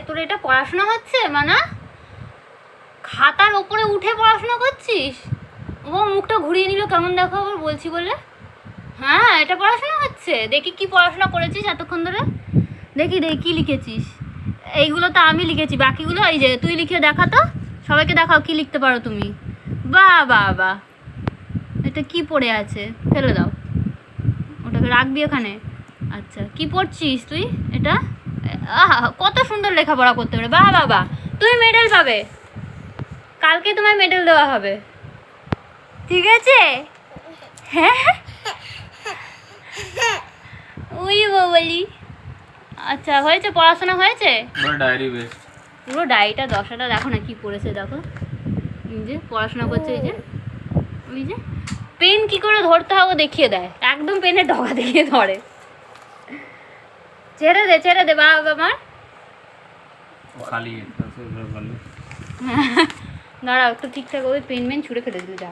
তোর এটা পড়াশোনা হচ্ছে মানা? খাতার ওপরে উঠে পড়াশোনা করছিস? ও মুখটা ঘুরিয়ে নিল কেমন দেখো আবার বলছি বলে। হ্যাঁ এটা পড়াশোনা হচ্ছে। দেখি কি পড়াশোনা করেছিস এতক্ষণ ধরে, দেখি দেখি কী লিখেছিস। এইগুলো তো আমি লিখেছি, বাকিগুলো এই যে তুই লিখে দেখা তো, সবাইকে দেখাও কি লিখতে পারো তুমি। বাহ বাহ বাহ, এটা কি পড়ে আছে, ফেলে দাও, ওটাকে রাখবি এখানে। আচ্ছা কি পড়ছিস তুই এটা? আহা কত সুন্দর লেখাপড়া করতে পারে, বাহ বাহ বাহ, তুমি মেডেল পাবে, কালকে তোমায় মেডেল দেওয়া হবে, ঠিক আছে? হ্যাঁ ওই বলি। আচ্ছা হয়েছে, পড়াশোনা হয়েছে? ডায়েরি বেস্ট, পুরো ডায়েরিটা দশাটা দেখো না কি পড়েছে দেখো। এই যে পড়াশোনা করছে, এই যে ওই যে পেন কি করে ধরতে হবে দেখিয়ে দেয়, একদম পেনের ডগা দেখিয়ে ধরে। ছেড়ে দে বাবা আমার। খালি দাঁড়াও একটু ঠিকঠাক ওই পেন ছুঁড়ে ফেলে দিল যা।